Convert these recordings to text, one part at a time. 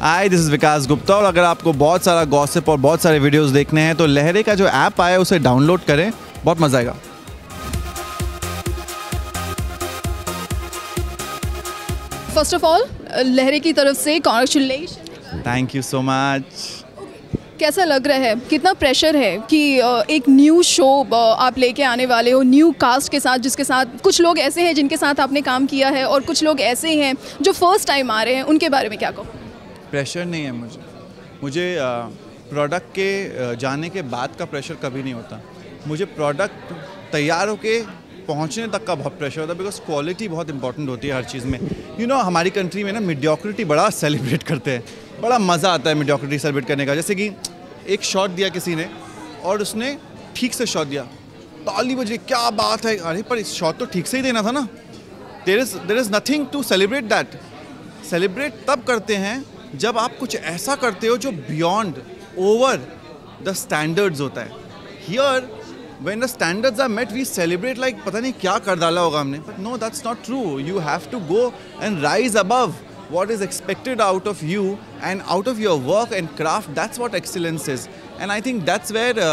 Hi, this is विकास गुप्ता। और अगर आपको बहुत सारा गॉसिप और बहुत सारे वीडियोस देखने हैं तो लहरे का जो ऐप आया है उसे डाउनलोड करें, बहुत मज़ा आएगा। फर्स्ट ऑफ ऑल लहरे की तरफ से congratulation. Thank you so much. कैसा लग रहा है, कितना प्रेशर है कि एक न्यू शो आप लेके आने वाले हो न्यू कास्ट के साथ, जिसके साथ कुछ लोग ऐसे हैं जिनके साथ आपने काम किया है और कुछ लोग ऐसे हैं जो फर्स्ट टाइम आ रहे हैं, उनके बारे में क्या कहो? प्रेशर नहीं है मुझे प्रोडक्ट के जाने के बाद का प्रेशर कभी नहीं होता। मुझे प्रोडक्ट तैयार होके पहुंचने तक का बहुत प्रेशर होता है, बिकॉज क्वालिटी बहुत इंपॉर्टेंट होती है हर चीज़ में। यू नो, हमारी कंट्री में ना मीडियोक्रिटी बड़ा सेलिब्रेट करते हैं, बड़ा मज़ा आता है मीडियोक्रिटी सेलिब्रेट करने का। जैसे कि एक शॉट दिया किसी ने और उसने ठीक से शॉट दिया, ताली बज रही, क्या बात है, अरे पर इस शॉट तो ठीक से ही देना था ना। There is nothing to celebrate that. Celebrate तब करते हैं जब आप कुछ ऐसा करते हो जो बियॉन्ड ओवर द स्टैंडर्ड्स होता है। Here when the standards are met we celebrate like पता नहीं क्या कर डाला होगा हमने, but no, that's not true. You have to go and rise above what is expected out of you and out of your work and craft. That's what excellence is, and I think that's where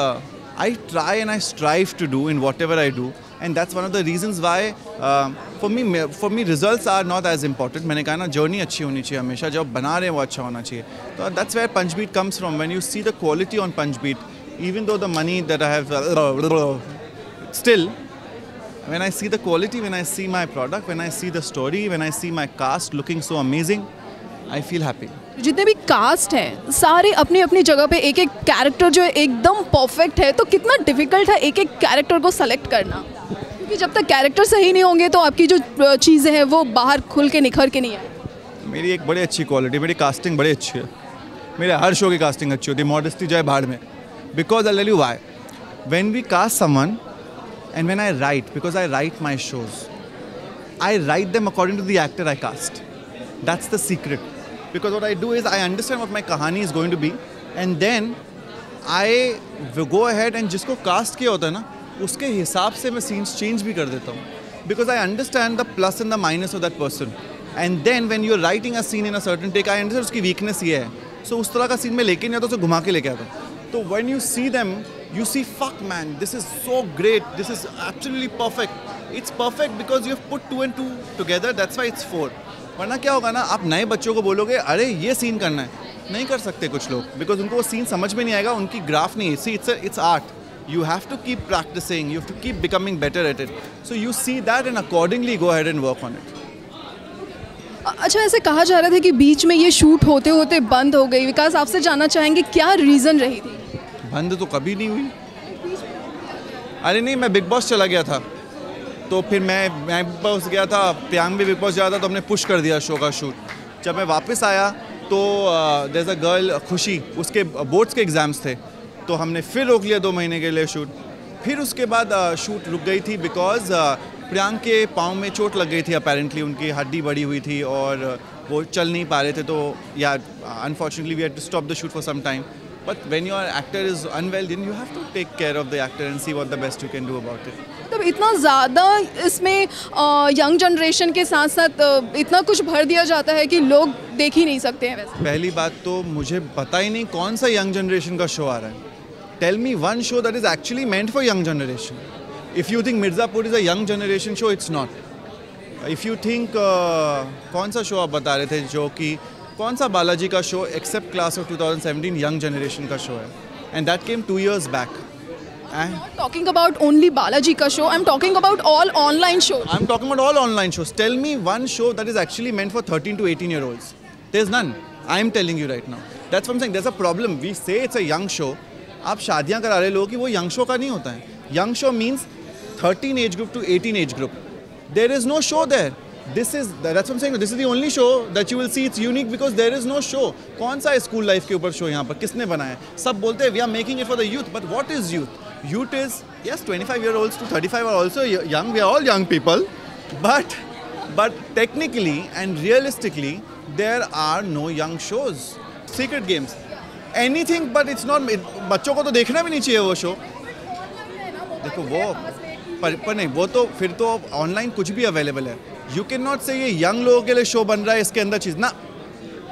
I try and I strive to do in whatever I do, and that's one of the reasons why for me results are not as important. मैंने कहा ना, journey अच्छी होनी चाहिए हमेशा, जब बना रहे हैं वो अच्छा होना चाहिए। तो that's where Punchbeat comes from. When you see the quality on Punchbeat, even though the money that I have still, when I see the quality, when I see my product, when I see the story, when I see my cast looking so amazing, I feel happy. जितने भी cast हैं सारे अपनी अपनी जगह पे एक एक कैरेक्टर जो है एकदम परफेक्ट है, तो कितना डिफिकल्ट है एक एक कैरेक्टर को सेलेक्ट करना, क्योंकि जब तक कैरेक्टर सही नहीं होंगे तो आपकी जो चीज़ें हैं वो बाहर खुल के निखर के नहीं आए। मेरी एक बड़ी अच्छी क्वालिटी, मेरी कास्टिंग बड़ी अच्छी है। मेरे हर शो की कास्टिंग अच्छी होती है, मॉडेस्टी जाए भाड़ में। Because I tell you why, when we cast someone and when I write, because I write my shows, I write them according to the actor I cast. That's the secret. Because what I do is I understand what my kahani is going to be, and then I will go ahead and जिसको cast किया होता है ना, उसके हिसाब से मैं scenes change भी कर देता हूँ. Because I understand the plus and the minus of that person. And then when you're writing a scene in a certain take, I understand उसकी weakness ये है. So उस तरह का scene मैं लेके नहीं आता, उसे घुमा के लेके आता हूँ. So when you see them, you see, fuck man, this is so great, this is absolutely perfect. It's perfect because you have put 2 and 2 together, that's why it's 4. वरना क्या होगा ना, आप नए बच्चों को बोलोगे अरे ये सीन करना है, नहीं कर सकते कुछ लोग, बिकॉज उनको वो सीन समझ में नहीं आएगा, उनकी ग्राफ नहीं है। सी, it's art. You have to keep practicing, you have to keep becoming better at it. So you see that and accordingly go ahead and work on it. अच्छा, ऐसे कहा जा रहा था कि बीच में ये शूट होते होते बंद हो गई। विकास, आपसे जानना चाहेंगे क्या रीज़न रही थी? बंद तो कभी नहीं हुई। अरे नहीं, मैं बिग बॉस चला गया था, तो फिर मैं बिग बॉस गया था, प्रियांक भी बिग बॉस जा रहा था, तो हमने पुश कर दिया शो का शूट। जब मैं वापस आया तो देयर इज़ अ गर्ल खुशी, उसके बोर्ड्स के एग्ज़ाम्स थे, तो हमने फिर रोक लिया 2 महीने के लिए शूट। फिर उसके बाद शूट रुक गई थी बिकॉज प्रियांक के पाँव में चोट लग गई थी, अपेरेंटली उनकी हड्डी बड़ी हुई थी और वो चल नहीं पा रहे थे, तो या unfortunately we had to stop the shoot for some time. But when your actor is unwell, then you have to take care of the actor and see what the best you can do about it. मतलब इतना ज़्यादा इसमें young generation के साथ साथ इतना कुछ भर दिया जाता है कि लोग देख ही नहीं सकते हैं। वैसे पहली बात तो मुझे पता ही नहीं कौन सा यंग जनरेशन का शो आ रहा है। Tell me one show that is actually meant for young generation. If you think Mirzapur is a young generation show, it's not. If you think कौन सा शो आप बता रहे थे जो कि कौन सा बालाजी का show except class of 2017 young generation का शो है, एंड दैट केम 2 years बैक। I'm not talking about only Balaji ka show, I'm talking about all online shows. I'm talking about all online shows. Tell me one show that is actually meant for 13 to 18-year-olds. There's none. I'm telling you right now. That's what I'm saying. There's a problem. We say it's a young show. आप शादियाँ करा रहे लोग कि वो young show का नहीं होता है। Young show means 13 age group to 18 age group. There is no show there. That's what I'm saying. This is the only show that you will see. It's unique because there is no show. कौन सा school life के ऊपर show यहाँ पर किसने बनाया? सब बोलते हैं we are making it for the youth, but what is youth? Youth is, yes, 25-year-olds to 35 are also young. We are all young people, but technically and realistically there are no young shows. Secret Games, anything, but it's not. बच्चों को तो देखना भी नहीं चाहिए वो show. देखो वो पर नहीं, वो तो फिर तो ऑनलाइन कुछ भी अवेलेबल है। यू कैन नॉट से ये यंग लोगों के लिए शो बन रहा है, इसके अंदर चीज़ ना,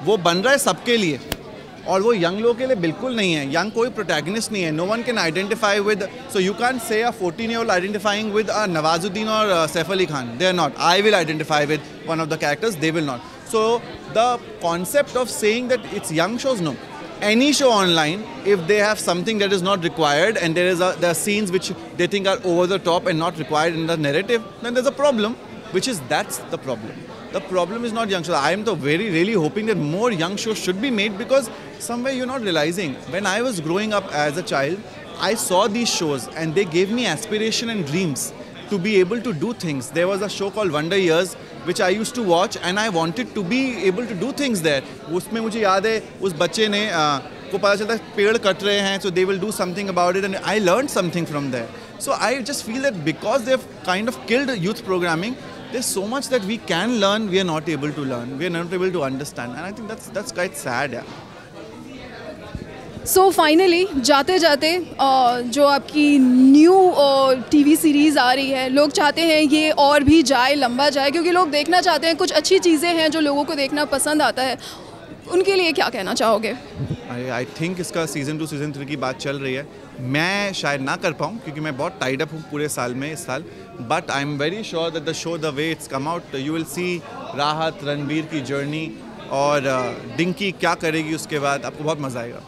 वो बन रहा है सबके लिए और वो यंग लोगों के लिए बिल्कुल नहीं है. यंग कोई प्रोटैगनिस्ट नहीं है. No one can identify with, so you can say a 14-year-old identifying with Nawazuddin और Saif Ali Khan. They are not. I will identify with one of the characters, they will not. So the concept of saying that it's young shows, no. Any show online, if they have something that is not required and there are scenes which they think are over the top and not required in the narrative, then there's a problem, that's the problem. The problem is not young shows. I am really hoping that more young shows should be made, because somewhere you're not realizing. When I was growing up as a child, I saw these shows and they gave me aspiration and dreams to be able to do things. There was a show called Wonder Years which I used to watch and I wanted to be able to do things there. उसमें मुझे याद है उस बच्चे ने को पता चलता है पेड़ कट रहे हैं, so they will do something about it, and I learned something from there. So I just feel that because they've kind of killed youth programming, there's so much that we can learn, we are not able to learn, we are not able to understand, and I think that's quite sad. Yeah. So finally जाते जाते जो आपकी new TV series आ रही है, लोग चाहते हैं ये और भी जाए, लंबा जाए, क्योंकि लोग देखना चाहते हैं, कुछ अच्छी चीज़ें हैं जो लोगों को देखना पसंद आता है. उनके लिए क्या कहना चाहोगे? आई थिंक इसका सीज़न 2 सीज़न 3 की बात चल रही है. मैं शायद ना कर पाऊँ क्योंकि मैं बहुत टाइड अप हूँ पूरे साल में इस साल, but I am very sure that the show the way it's come out, you will see राहत, रणबीर की जर्नी और डिंकी क्या करेगी उसके बाद, आपको बहुत मज़ा आएगा.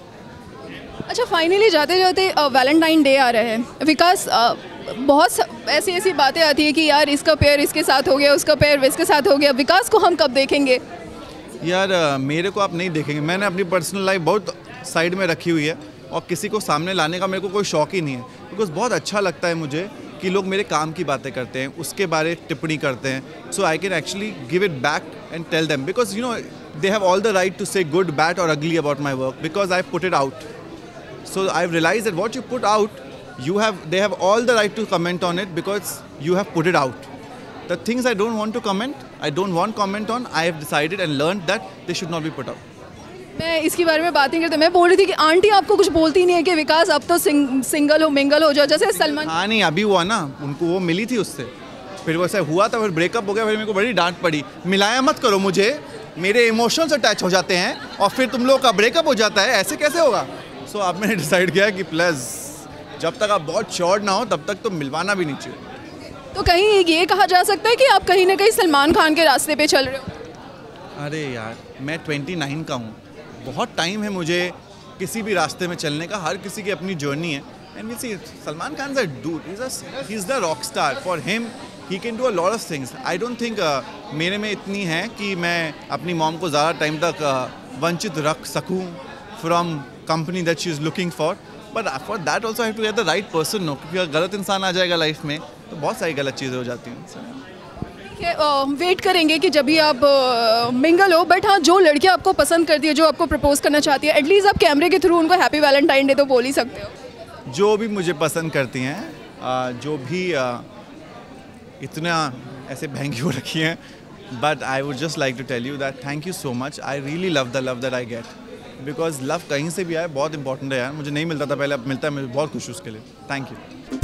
अच्छा, फाइनली जाते जाते वैलेंटाइन डे आ रहा है. विकास, बहुत ऐसी बातें आती है कि यार इसका पेयर इसके साथ हो गया, उसका पेयर इसके साथ हो गया. विकास को हम कब देखेंगे? यार मेरे को आप नहीं देखेंगे. मैंने अपनी पर्सनल लाइफ बहुत साइड में रखी हुई है और किसी को सामने लाने का मेरे को कोई शौक ही नहीं है, बिकॉज बहुत अच्छा लगता है मुझे कि लोग मेरे काम की बातें करते हैं, उसके बारे टिप्पणी करते हैं. So I can actually give it back and tell them, because you know they have all the right to say good, bad और ugly about my work, because I put it out. So I've realized that what you put out, they have all the right to comment on it because you have put it out. The things I don't want to comment, I don't want comment on, I have decided and learned that they should not be put out. मैं इसके बारे में बात नहीं करता. मैं बोल रही थी कि आंटी आपको कुछ बोलती नहीं है कि विकास अब तो सिंगल हो, मिंगल हो जाओ, जैसे सलमान. हाँ नहीं, अभी हुआ ना, उनको वो मिली थी उससे, फिर वैसे हुआ था, फिर ब्रेकअप हो गया, फिर मेरे को बड़ी डांट पड़ी. मिलाया मत करो मुझे, मेरे इमोशंस अटैच हो जाते हैं और फिर तुम लोग का ब्रेकअप हो जाता है, ऐसे कैसे होगा. सो अब मैंने डिसाइड किया कि प्लस जब तक आप बहुत श्योर ना हो तब तक तो मिलवाना भी नहीं चाहिए. तो कहीं ये कहा जा सकता है कि आप कहीं ना कहीं सलमान खान के रास्ते पे चल रहे हो? अरे यार, मैं 29 का हूँ, बहुत टाइम है मुझे किसी भी रास्ते में चलने का. हर किसी की अपनी जर्नी है. And we see Salman Khan is a dude, he is the rock star. For him he can do a lot of things. I don't think मेरे में इतनी है कि मैं अपनी मॉम को ज़्यादा टाइम तक वंचित रख सकूँ from company that she is looking for. But for that also have to get the right person. No, क्योंकि अगर गलत इंसान आ जाएगा लाइफ में तो बहुत सारी गलत चीज़ें हो जाती हैं. वेट करेंगे कि जब भी आप मिंगल हो. बट हाँ, जो लड़की आपको पसंद करती है, जो आपको प्रपोज करना चाहती है, एटलीस्ट आप कैमरे के थ्रू उनको हैप्पी वैलेंटाइन डे तो बोल ही सकते हो. जो भी मुझे पसंद करती हैं, जो भी इतना ऐसे महंगी हो रखी हैं, but I would just like to tell you that thank you so much. I really love the love that I get, because love कहीं से भी आए बहुत इंपॉर्टेंट है यार. मुझे नहीं मिलता था पहले, अब मिलता है, मैं बहुत खुश हूँ उसके लिए. Thank you.